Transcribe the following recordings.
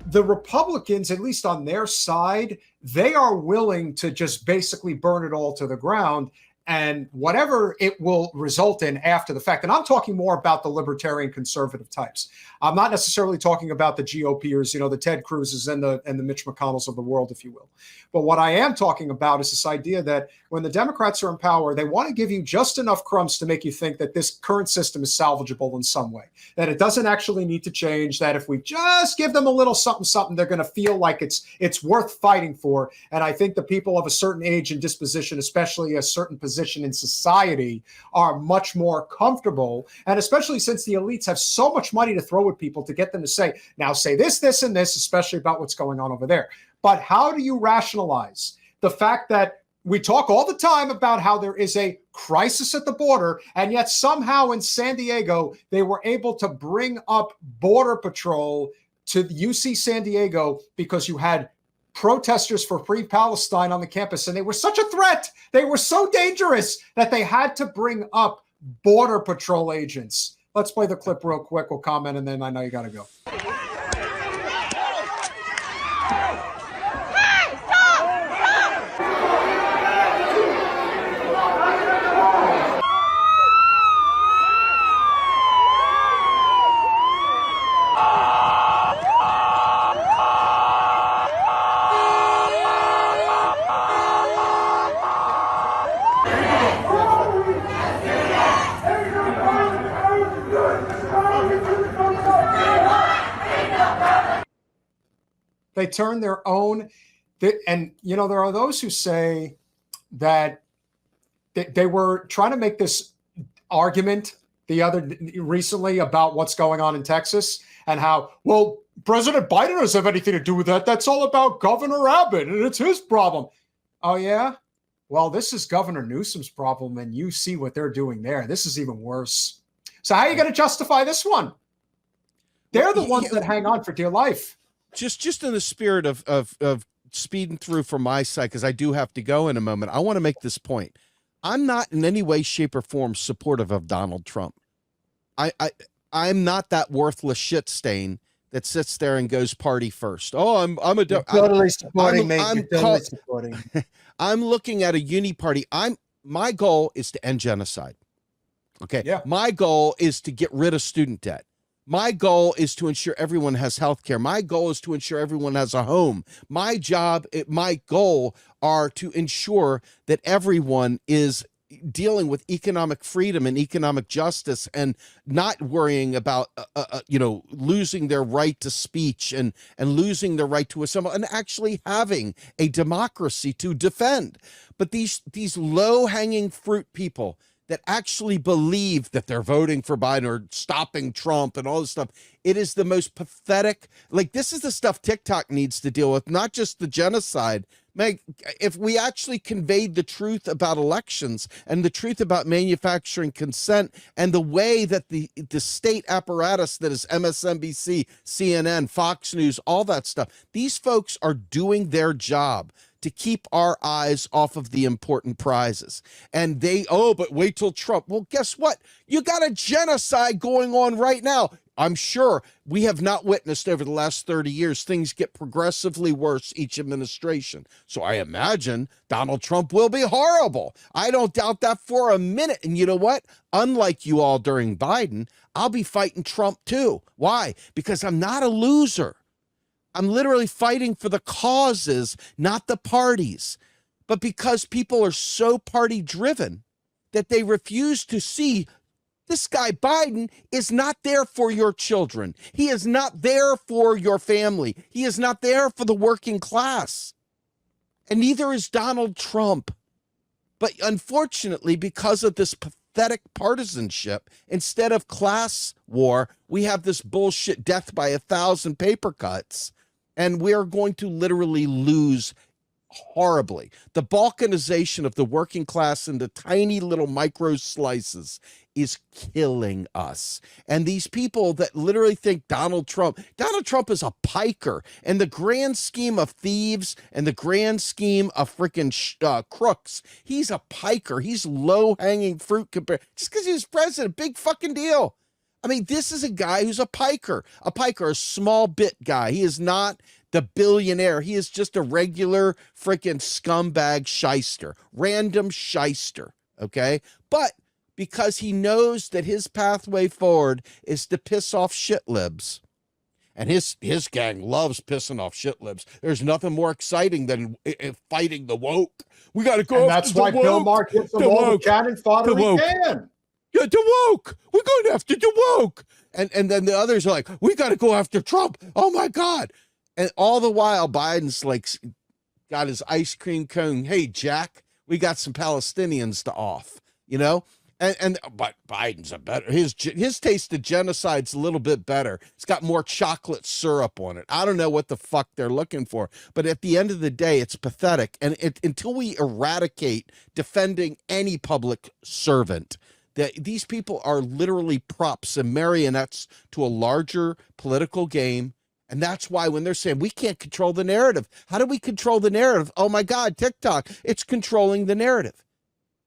the Republicans, at least on their side, they are willing to just basically burn it all to the ground and whatever it will result in after the fact. And I'm talking more about the libertarian conservative types. I'm not necessarily talking about the GOPers, the Ted Cruz's and the Mitch McConnells of the world, if you will. But what I am talking about is this idea that when the Democrats are in power, they want to give you just enough crumbs to make you think that this current system is salvageable in some way, that it doesn't actually need to change, that if we just give them a little something, they're going to feel like it's worth fighting for. And I think the people of a certain age and disposition, especially a certain position in society, are much more comfortable. And especially since the elites have so much money to throw at people to get them to say, now say this, this, and this, especially about what's going on over there. But how do you rationalize the fact that we talk all the time about how there is a crisis at the border, and yet somehow in San Diego, they were able to bring up Border Patrol to UC San Diego because you had protesters for Free Palestine on the campus, and they were such a threat, they were so dangerous that they had to bring up Border Patrol agents. Let's play the clip real quick. We'll comment, and then I know you got to go. They turn their own, and there are those who say that they were trying to make this argument recently about what's going on in Texas and how, well, President Biden doesn't have anything to do with that. That's all about Governor Abbott, and it's his problem. Oh, yeah? Well, this is Governor Newsom's problem, and you see what they're doing there. This is even worse. So how are you going to justify this one? They're the ones that hang on for dear life. Just in the spirit of speeding through from my side, because I do have to go in a moment, I want to make this point. I'm not in any way, shape, or form supportive of Donald Trump. I'm not that worthless shit stain that sits there and goes party first. Oh, I'm totally supporting, mate. You're totally supporting. I'm looking at a uni party. My goal is to end genocide. Okay. Yeah. My goal is to get rid of student debt. My goal is to ensure everyone has health care. My goal is to ensure everyone has a home. My goal are to ensure that everyone is dealing with economic freedom and economic justice and not worrying about, losing their right to speech and losing their right to assemble and actually having a democracy to defend. But these low-hanging fruit people that actually believe that they're voting for Biden or stopping Trump and all this stuff, it is the most pathetic. Like, this is the stuff TikTok needs to deal with, not just the genocide. Meg, if we actually conveyed the truth about elections and the truth about manufacturing consent and the way that the state apparatus that is MSNBC, CNN, Fox News, all that stuff, these folks are doing their job to keep our eyes off of the important prizes. And but wait till Trump. Well, guess what? You got a genocide going on right now. I'm sure we have not witnessed over the last 30 years, things get progressively worse each administration. So I imagine Donald Trump will be horrible. I don't doubt that for a minute. And you know what? Unlike you all during Biden, I'll be fighting Trump too. Why? Because I'm not a loser. I'm literally fighting for the causes, not the parties. But because people are so party driven that they refuse to see this guy Biden is not there for your children. He is not there for your family. He is not there for the working class. And neither is Donald Trump. But unfortunately, because of this pathetic partisanship, instead of class war, we have this bullshit death by 1,000 paper cuts. And we are going to literally lose horribly. The balkanization of the working class into tiny little micro slices is killing us. And these people that literally think Donald Trump is a piker. And the grand scheme of thieves and the grand scheme of freaking crooks, he's a piker. He's low-hanging fruit compared. Just because he was president, big fucking deal. I mean, this is a guy who's a piker, a small bit guy. He is not the billionaire. He is just a regular freaking scumbag shyster, random shyster. Okay. But because he knows that his pathway forward is to piss off shit libs. And his gang loves pissing off shit libs. There's nothing more exciting than fighting the woke. We got to go. And that's why Bill Maher gives them all the cannon fodder he can. Yeah, the woke. We're going after the woke. And then the others are like, we got to go after Trump. Oh my God. And all the while, Biden's like got his ice cream cone. Hey, Jack, we got some Palestinians to off, you know? But Biden's a better, his taste of genocide's a little bit better. It's got more chocolate syrup on it. I don't know what the fuck they're looking for, but at the end of the day, it's pathetic. And until we eradicate defending any public servant, that these people are literally props and marionettes to a larger political game. And that's why when they're saying we can't control the narrative, how do we control the narrative? Oh my God, TikTok, it's controlling the narrative.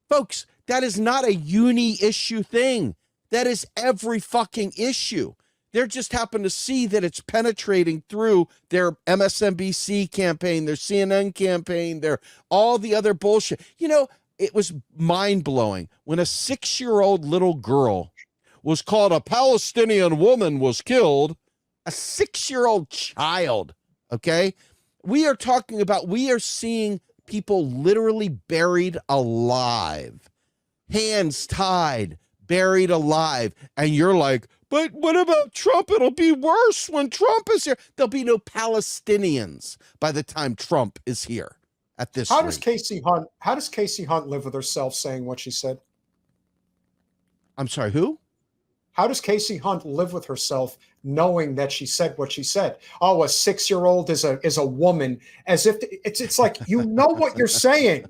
Folks, that is not a uni-issue thing. That is every fucking issue. They just happen to see that it's penetrating through their MSNBC campaign, their CNN campaign, their all the other bullshit. You know, it was mind-blowing when a 6-year-old little girl was called a Palestinian woman was killed. A 6-year-old child, okay? We are seeing people literally buried alive. Hands tied, buried alive. And you're like, but what about Trump? It'll be worse when Trump is here. There'll be no Palestinians by the time Trump is here at this How rate. does Casey Hunt live with herself saying what she said? I'm sorry, who? How does Casey Hunt live with herself knowing that she said what she said? Oh, a 6-year-old is a woman, as if it's like, you know what you're saying.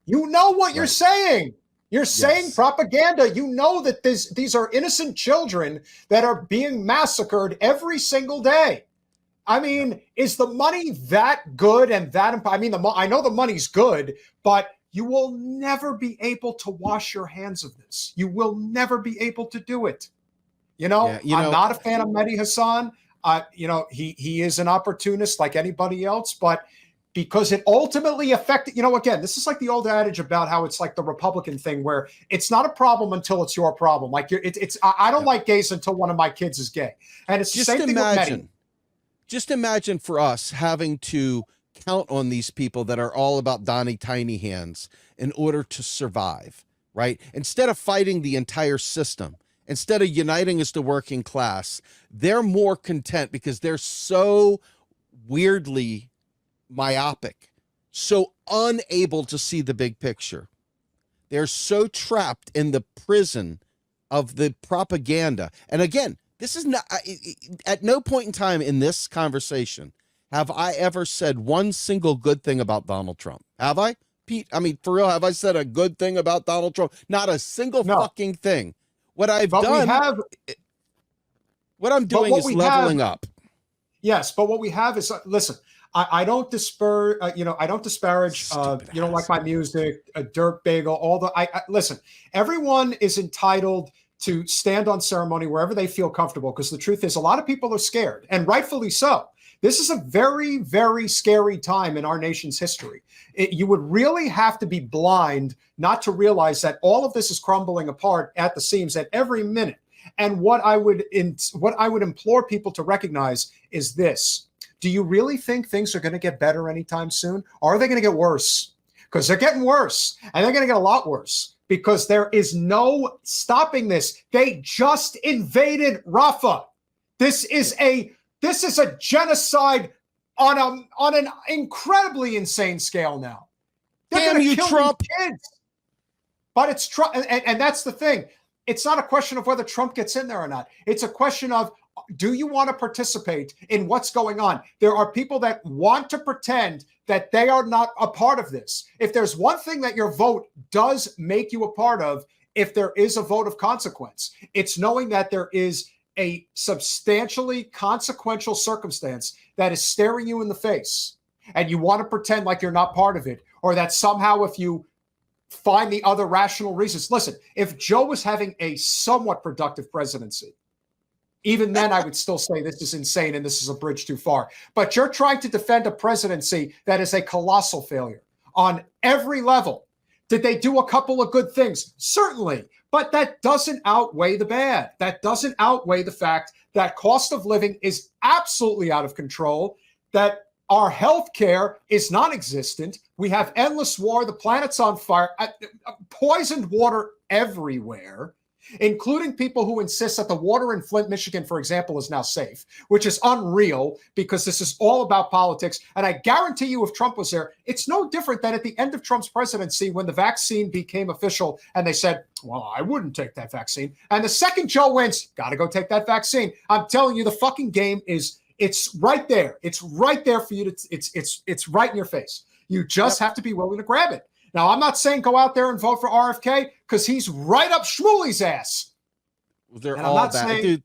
You know what you're saying. You're saying propaganda. You know that these are innocent children that are being massacred every single day. I mean, is the money that good and that? I mean, I know the money's good, but you will never be able to wash your hands of this. You will never be able to do it. I'm not a fan of Mehdi Hassan. He is an opportunist like anybody else, but because it ultimately affected, again, this is like the old adage about how it's like the Republican thing where it's not a problem until it's your problem. Like I don't like gays until one of my kids is gay. And it's just the same thing with Mehdi. Just imagine for us having to count on these people that are all about Donnie Tiny Hands in order to survive, right? Instead of fighting the entire system, instead of uniting as the working class, they're more content because they're so weirdly myopic, so unable to see the big picture. They're so trapped in the prison of the propaganda. And again, this is not, at no point in time in this conversation have I ever said one single good thing about Donald Trump. Have I, Pete? I mean, for real, have I said a good thing about Donald Trump? Not a single fucking thing. What I'm doing is leveling up. Yes, but what we have is, listen, I don't disparage, I don't disparage, you don't like my music, a dirt bagel, listen, everyone is entitled to stand on ceremony wherever they feel comfortable, because the truth is a lot of people are scared, and rightfully so. This is a very, very scary time in our nation's history. You would really have to be blind not to realize that all of this is crumbling apart at the seams at every minute. And what I would implore people to recognize is this. Do you really think things are going to get better anytime soon? Or are they going to get worse? Because they're getting worse, and they're going to get a lot worse, because there is no stopping this. They just invaded Rafah. This is a genocide on an incredibly insane scale now. They're Damn you, Trump! Kids. But it's Trump, and that's the thing. It's not a question of whether Trump gets in there or not. It's a question of, do you want to participate in what's going on? There are people that want to pretend that they are not a part of this. If there's one thing that your vote does make you a part of, if there is a vote of consequence, it's knowing that there is a substantially consequential circumstance that is staring you in the face, and you want to pretend like you're not part of it, or that somehow if you find the other rational reasons. Listen, if Joe was having a somewhat productive presidency, Even then, I would still say this is insane and this is a bridge too far. But you're trying to defend a presidency that is a colossal failure on every level. Did they do a couple of good things? Certainly. But that doesn't outweigh the bad. That doesn't outweigh the fact that cost of living is absolutely out of control, that our health care is non-existent. We have endless war. The planet's on fire. Poisoned water everywhere, including people who insist that the water in Flint, Michigan, for example, is now safe, which is unreal because this is all about politics. And I guarantee you, if Trump was there, it's no different than at the end of Trump's presidency when the vaccine became official and they said, well, I wouldn't take that vaccine. And the second Joe wins, got to go take that vaccine. I'm telling you, the fucking game is, it's right there. It's right there for you to, it's right in your face. You just have to be willing to grab it. Now, I'm not saying go out there and vote for RFK because he's right up Shmuley's ass. They're all bad. Dude,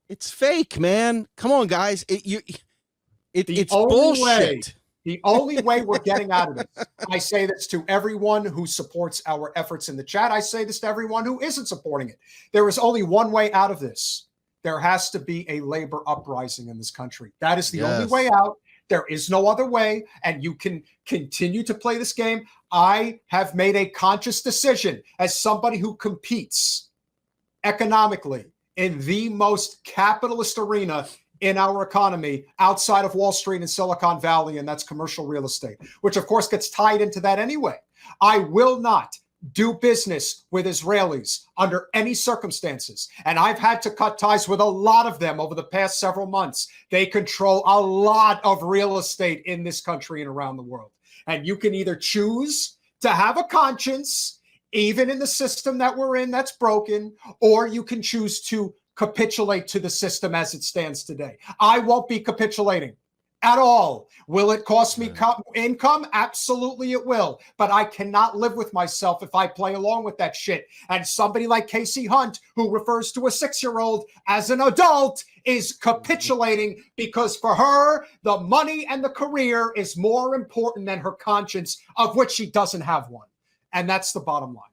it's fake, man. Come on, guys. It's bullshit. The only way we're getting out of this, I say this to everyone who supports our efforts in the chat. I say this to everyone who isn't supporting it. There is only one way out of this. There has to be a labor uprising in this country. That is the only way out. There is no other way, and you can continue to play this game. I have made a conscious decision as somebody who competes economically in the most capitalist arena in our economy outside of Wall Street and Silicon Valley, and that's commercial real estate, which of course gets tied into that anyway. I will not do business with Israelis under any circumstances. And I've had to cut ties with a lot of them over the past several months. They control a lot of real estate in this country and around the world. And you can either choose to have a conscience, even in the system that we're in that's broken, or you can choose to capitulate to the system as it stands today. I won't be capitulating at all. Will it cost me income? Absolutely it will. But I cannot live with myself if I play along with that shit. And somebody like Casey Hunt, who refers to a 6-year-old as an adult, is capitulating because for her, the money and the career is more important than her conscience, of which she doesn't have one. And that's the bottom line.